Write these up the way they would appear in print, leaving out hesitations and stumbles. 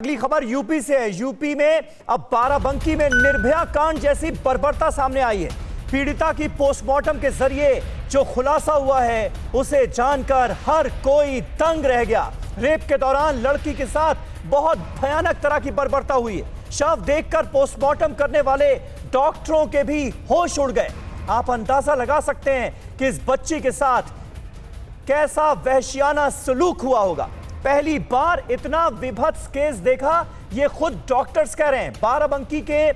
अगली खबर यूपी से है। यूपी में अब बाराबंकी में निर्भया कांड जैसी बर्बरता सामने आई है। पीड़िता की पोस्टमार्टम के जरिए जो खुलासा हुआ है उसे जानकर हर कोई दंग रह गया। रेप के दौरान लड़की के साथ बहुत भयानक तरह की बर्बरता हुई है। शव देखकर पोस्टमार्टम करने वाले डॉक्टरों के भी होश उड़ गए। आप अंदाजा लगा सकते हैं कि इस बच्ची के साथ कैसा वहशियाना सलूक हुआ होगा। पहली बार इतना विभत्स केस देखा, ये खुद डॉक्टर्स कह रहे हैं। बाराबंकी के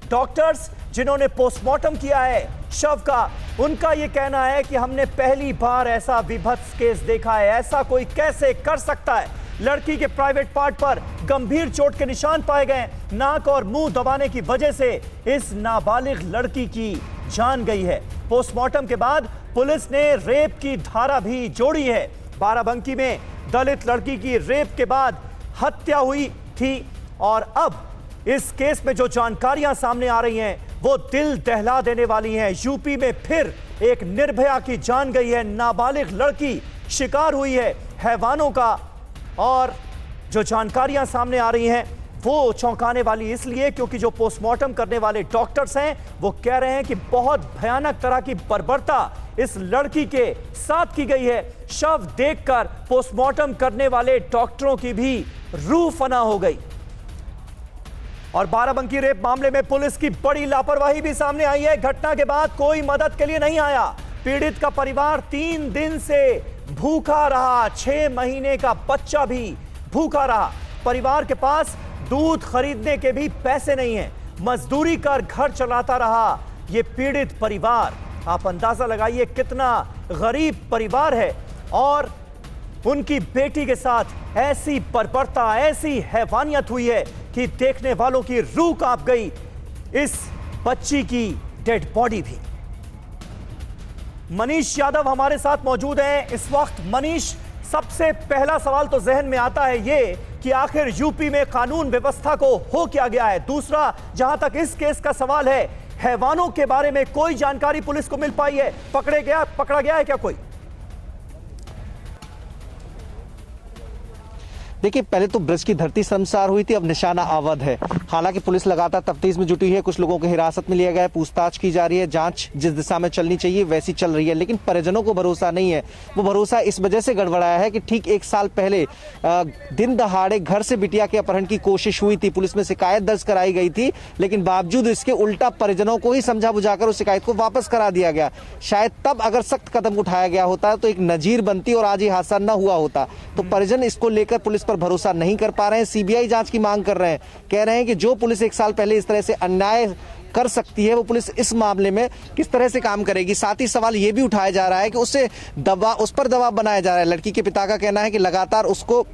डॉक्टर्स जिन्होंने पोस्टमार्टम किया है शव का, उनका यह कहना है कि हमने पहली बार ऐसा विभत्स केस देखा है। ऐसा कोई कैसे कर सकता है। लड़की के प्राइवेट पार्ट पर गंभीर चोट के निशान पाए गए। नाक और मुंह दबाने की वजह से इस नाबालिग लड़की की जान गई है। पोस्टमार्टम के बाद पुलिस ने रेप की धारा भी जोड़ी है। बाराबंकी में दलित लड़की की रेप के बाद हत्या हुई थी और अब इस केस में जो जानकारियां सामने आ रही हैं वो दिल दहला देने वाली हैं। यूपी में फिर एक निर्भया की जान गई है। नाबालिग लड़की शिकार हुई है हैवानों का और जो जानकारियां सामने आ रही हैं वो चौंकाने वाली इसलिए क्योंकि जो पोस्टमार्टम करने वाले डॉक्टर्स हैं वो कह रहे हैं कि बहुत भयानक तरह की बर्बरता इस लड़की के साथ की गई है। शव देखकर पोस्टमार्टम करने वाले डॉक्टरों की भी रूह फना हो गई। और बाराबंकी रेप मामले में पुलिस की बड़ी लापरवाही भी सामने आई है। घटना के बाद कोई मदद के लिए नहीं आया। पीड़ित का परिवार 3 दिन से भूखा रहा। 6 महीने का बच्चा भी भूखा रहा। परिवार के पास दूध खरीदने के भी पैसे नहीं हैं। मजदूरी कर घर चलाता रहा ये पीड़ित परिवार। आप अंदाजा लगाइए कितना गरीब परिवार है और उनकी बेटी के साथ ऐसी बर्बरता, ऐसी हैवानियत हुई है कि देखने वालों की रूह कांप गई। इस बच्ची की डेड बॉडी भी। मनीष यादव हमारे साथ मौजूद हैं इस वक्त। मनीष, सबसे पहला सवाल तो जहन में आता है ये कि आखिर यूपी में कानून व्यवस्था को हो क्या गया है। दूसरा, जहां तक इस केस का सवाल है, हैवानों के बारे में कोई जानकारी पुलिस को मिल पाई है? पकड़ा गया है क्या कोई? देखिए, पहले तो ब्रज की धरती शर्मसार हुई थी, अब निशाना अवध है। हालांकि पुलिस लगातार तफ्तीश में जुटी है। कुछ लोगों को हिरासत में लिया गया है, पूछताछ की जा रही है। जांच जिस दिशा में चलनी चाहिए वैसी चल रही है, लेकिन परिजनों को भरोसा नहीं है। वो भरोसा इस वजह से गड़बड़ाया है कि ठीक 1 साल पहले दिन दहाड़े घर से बिटिया के अपहरण की कोशिश हुई थी। पुलिस में शिकायत दर्ज कराई गई थी, लेकिन बावजूद इसके उल्टा परिजनों को ही समझा बुझाकर उस शिकायत को वापस करा दिया गया। शायद तब अगर सख्त कदम उठाया गया होता तो एक नजीर बनती और आज ये हादसा न हुआ होता। तो परिजन इसको लेकर पुलिस पर भरोसा नहीं कर पा रहे हैं। सीबीआई जांच की मांग कर रहे हैं। कह रहे हैं कि जो पुलिस 1 साल पहले इस तरह से अन्याय कर सकती है वो पुलिस इस मामले में किस तरह से काम करेगी। साथ ही सवाल ये भी उठाया जा रहा है कि उस पर दबाव बनाया जा रहा है। लड़की के पिता का कहना है कि लगातार उसको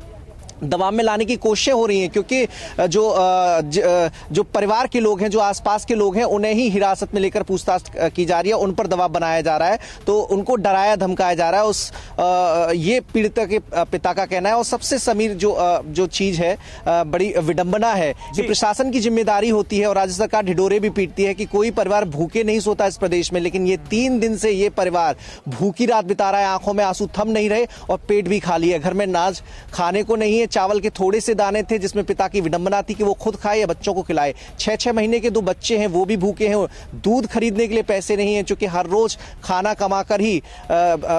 दबाव में लाने की कोशिशें हो रही हैं, क्योंकि जो परिवार के लोग हैं, जो आसपास के लोग हैं, उन्हें ही हिरासत में लेकर पूछताछ की जा रही है। उन पर दबाव बनाया जा रहा है, तो उनको डराया धमकाया जा रहा है। ये पीड़िता के पिता का कहना है। और सबसे समीर जो चीज है, बड़ी विडंबना है कि प्रशासन की जिम्मेदारी होती है और राज्य सरकार ढिढोरे भी पीटती है कि कोई परिवार भूखे नहीं सोता इस प्रदेश में, लेकिन ये 3 दिन से ये परिवार भूखी रात बिता रहा है। आंखों में आंसू थम नहीं रहे और पेट भी खाली है। घर में नाज खाने को नहीं है। चावल के थोड़े से दाने थे जिसमें पिता की विडंबना थी कि वो खुद खाए या बच्चों को खिलाए। 6-6 महीने के 2 बच्चे हैं, वो भी भूखे हैं। दूध खरीदने के लिए पैसे नहीं है, क्योंकि हर रोज खाना कमाकर ही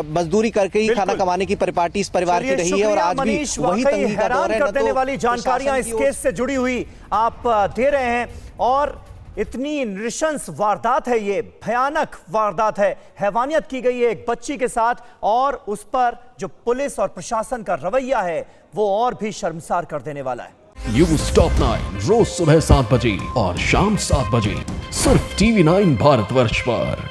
मजदूरी करके ही खाना कमाने की परिपाटी इस परिवार की रही है और आज भी वही तंगी का दौर है। कर देने वाली जानकारियां इस केस से जुड़ी हुई आप दे रहे हैं और इतनी नृशंस वारदात है, ये भयानक वारदात है। हैवानियत की गई है एक बच्ची के साथ और उस पर जो पुलिस और प्रशासन का रवैया है वो और भी शर्मसार कर देने वाला है। न्यूज़ टॉप 9 रोज सुबह 7 बजे और शाम 7 बजे सिर्फ TV9 भारतवर्ष पर।